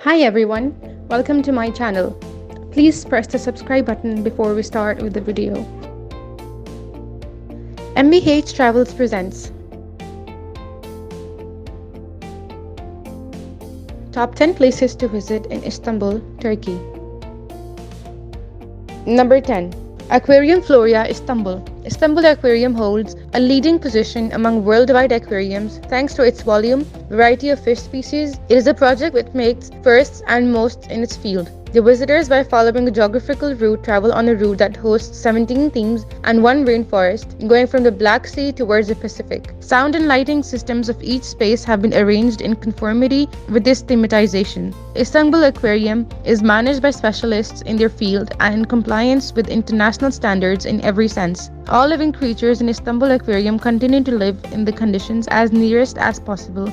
Hi everyone, welcome to my channel. Please press the subscribe button before we start with the video. MBH Travels presents Top 10 Places to Visit in Istanbul, Turkey. Number 10. Aquarium Floria, Istanbul. Istanbul Aquarium holds a leading position among worldwide aquariums thanks to its volume, variety of fish species. It is a project which makes firsts and most in its field. The visitors, by following a geographical route, travel on a route that hosts 17 themes and one rainforest, going from the Black Sea towards the Pacific. Sound and lighting systems of each space have been arranged in conformity with this thematization. Istanbul Aquarium is managed by specialists in their field and in compliance with international standards in every sense. All living creatures in Istanbul Aquarium continue to live in the conditions as nearest as possible.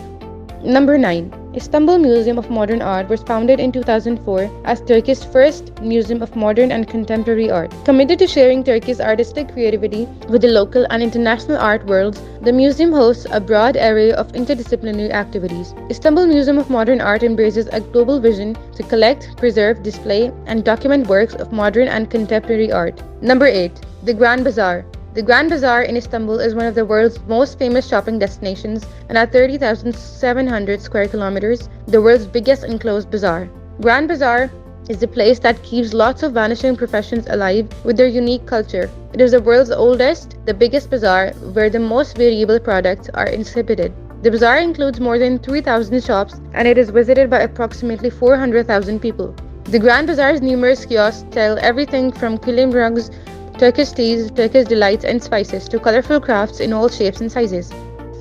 Number 9. Istanbul Museum of Modern Art was founded in 2004 as Turkey's first museum of modern and contemporary art. Committed to sharing Turkey's artistic creativity with the local and international art worlds, the museum hosts a broad array of interdisciplinary activities. Istanbul Museum of Modern Art embraces a global vision to collect, preserve, display, and document works of modern and contemporary art. Number 8. The Grand Bazaar. The Grand Bazaar in Istanbul is one of the world's most famous shopping destinations and at 30,700 square kilometers, the world's biggest enclosed bazaar. Grand Bazaar is the place that keeps lots of vanishing professions alive with their unique culture. It is the world's oldest, the biggest bazaar where the most variable products are exhibited. The bazaar includes more than 3,000 shops and it is visited by approximately 400,000 people. The Grand Bazaar's numerous kiosks sell everything from kilim rugs, Turkish teas, Turkish delights and spices to colorful crafts in all shapes and sizes.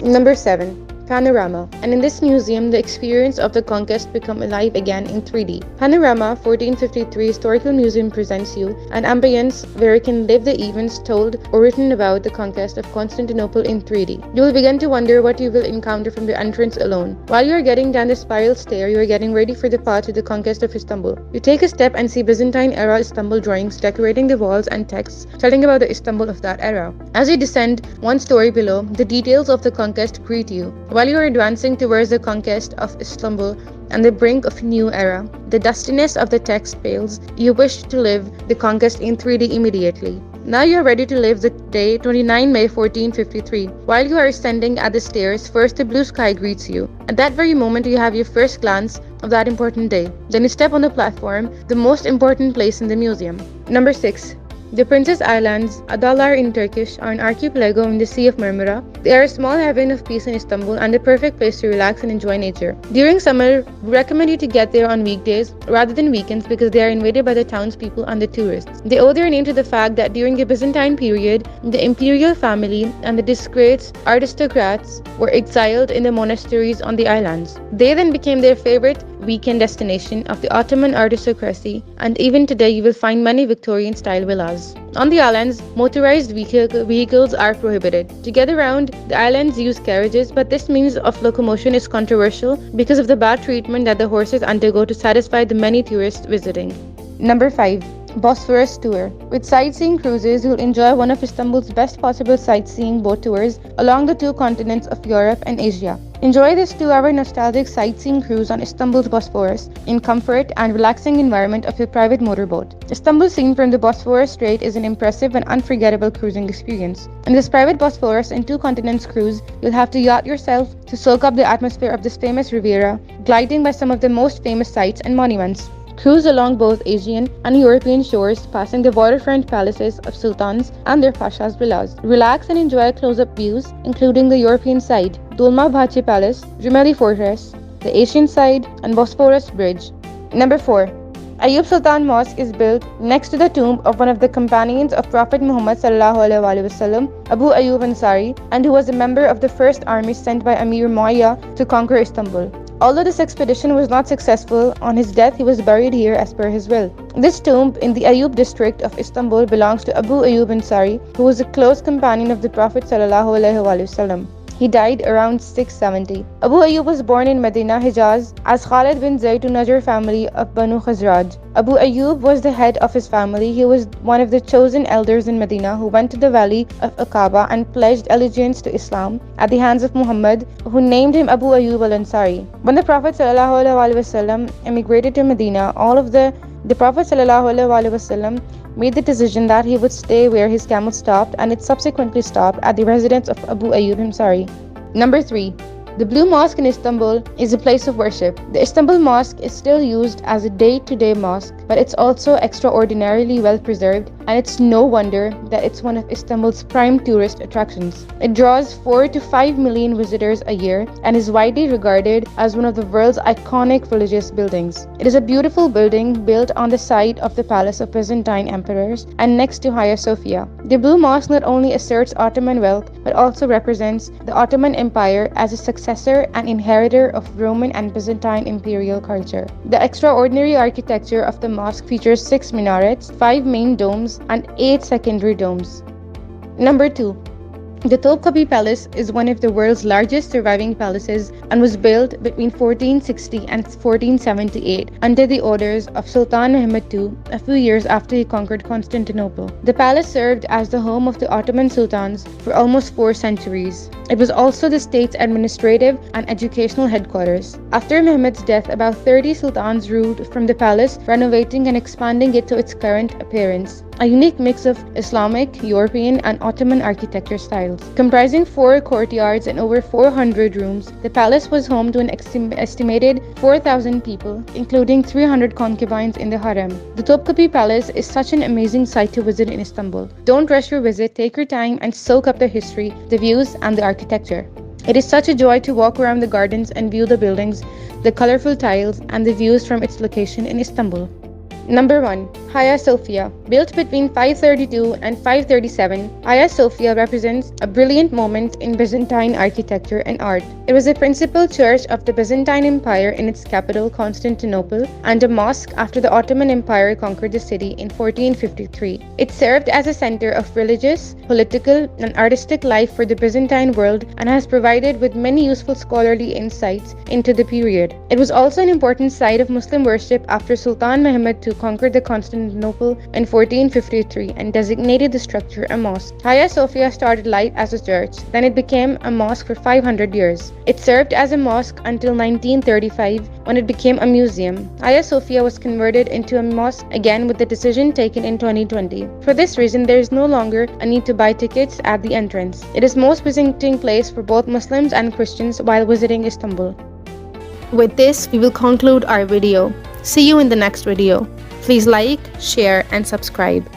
Number 7. Panorama. And in this museum, the experience of the conquest become alive again in 3D. Panorama 1453 Historical Museum presents you an ambience where you can live the events told or written about the conquest of Constantinople in 3D. You will begin to wonder what you will encounter from the entrance alone. While you are getting down the spiral stair, you are getting ready for the path to the conquest of Istanbul. You take a step and see Byzantine-era Istanbul drawings decorating the walls and texts telling about the Istanbul of that era. As you descend one story below, the details of the conquest greet you. While you are advancing towards the conquest of Istanbul and the brink of a new era, the dustiness of the text pales. You wish to live the conquest in 3D immediately. Now you are ready to live the day 29 May 1453. While you are ascending at the stairs, first the blue sky greets you. At that very moment, you have your first glance of that important day. Then you step on the platform, the most important place in the museum. Number 6. The Princess Islands, Adalar in Turkish, are an archipelago in the Sea of Marmara. They are a small haven of peace in Istanbul and a perfect place to relax and enjoy nature. During summer, we recommend you to get there on weekdays rather than weekends because they are invaded by the townspeople and the tourists. They owe their name to the fact that during the Byzantine period, the imperial family and the disgraced aristocrats were exiled in the monasteries on the islands. They then became their favorite weekend destination of the Ottoman aristocracy, and even today you will find many Victorian-style villas. On the islands, motorized vehicles are prohibited. To get around, the islands use carriages, but this means of locomotion is controversial because of the bad treatment that the horses undergo to satisfy the many tourists visiting. Number 5. Bosphorus Tour. With sightseeing cruises, you'll enjoy one of Istanbul's best possible sightseeing boat tours along the two continents of Europe and Asia. Enjoy this 2-hour nostalgic sightseeing cruise on Istanbul's Bosphorus in comfort and relaxing environment of your private motorboat. Istanbul seen from the Bosphorus Strait is an impressive and unforgettable cruising experience. In this private Bosphorus and two continents cruise, you'll have to yacht yourself to soak up the atmosphere of this famous Riviera, gliding by some of the most famous sites and monuments. Cruise along both Asian and European shores, passing the waterfront palaces of sultans and their pashas' villas. Relax and enjoy close-up views, including the European side, Dolmabahce Palace, Rumeli Fortress, the Asian side, and Bosphorus Bridge. Number 4. Ayub Sultan Mosque is built next to the tomb of one of the companions of Prophet Muhammad ﷺ, Abu Ayyub Ansari, and who was a member of the first army sent by Amir Muawiyah to conquer Istanbul. Although this expedition was not successful, on his death he was buried here as per his will. This tomb in the Ayub district of Istanbul belongs to Abu Ayyub Ansari, who was a close companion of the Prophet ﷺ. He died around 670. Abu Ayyub was born in Medina, Hijaz, as Khalid bin Zayd to Najjar family of Banu Khazraj. Abu Ayyub was the head of his family. He was one of the chosen elders in Medina who went to the valley of Aqaba and pledged allegiance to Islam at the hands of Muhammad, who named him Abu Ayyub al-Ansari. When the Prophet ﷺ emigrated to Medina, the Prophet ﷺ made the decision that he would stay where his camel stopped, and it subsequently stopped at the residence of Abu Ayyub Ansari. Number 3. The Blue Mosque in Istanbul is a place of worship. The Istanbul Mosque is still used as a day-to-day mosque, but it's also extraordinarily well preserved, and it's no wonder that it's one of Istanbul's prime tourist attractions. It draws 4 to 5 million visitors a year and is widely regarded as one of the world's iconic religious buildings. It is a beautiful building built on the site of the palace of Byzantine emperors and next to Hagia Sophia. The Blue Mosque not only asserts Ottoman wealth but also represents the Ottoman Empire as a successor and inheritor of Roman and Byzantine imperial culture. The extraordinary architecture of the mosque features 6 minarets, 5 main domes, and 8 secondary domes. Number 2. The Topkapi Palace is one of the world's largest surviving palaces and was built between 1460 and 1478 under the orders of Sultan Mehmed II a few years after he conquered Constantinople. The palace served as the home of the Ottoman sultans for almost 4 centuries. It was also the state's administrative and educational headquarters. After Mehmed's death, about 30 sultans ruled from the palace, renovating and expanding it to its current appearance, a unique mix of Islamic, European, and Ottoman architecture styles. Comprising 4 courtyards and over 400 rooms, the palace was home to an estimated 4,000 people, including 300 concubines in the harem. The Topkapi Palace is such an amazing sight to visit in Istanbul. Don't rush your visit, take your time and soak up the history, the views, and the architecture. It is such a joy to walk around the gardens and view the buildings, the colorful tiles, and the views from its location in Istanbul. Number 1. Hagia Sophia. Built between 532 and 537, Hagia Sophia represents a brilliant moment in Byzantine architecture and art. It was the principal church of the Byzantine Empire in its capital, Constantinople, and a mosque after the Ottoman Empire conquered the city in 1453. It served as a center of religious, political, and artistic life for the Byzantine world and has provided with many useful scholarly insights into the period. It was also an important site of Muslim worship after Sultan Mehmed II conquered the Constantinople in 1453 and designated the structure a mosque. Hagia Sophia started life as a church, then it became a mosque for 500 years. It served as a mosque until 1935 when it became a museum. Hagia Sophia was converted into a mosque again with the decision taken in 2020. For this reason, there is no longer a need to buy tickets at the entrance. It is most visiting place for both Muslims and Christians while visiting Istanbul. With this, we will conclude our video. See you in the next video. Please like, share, and subscribe.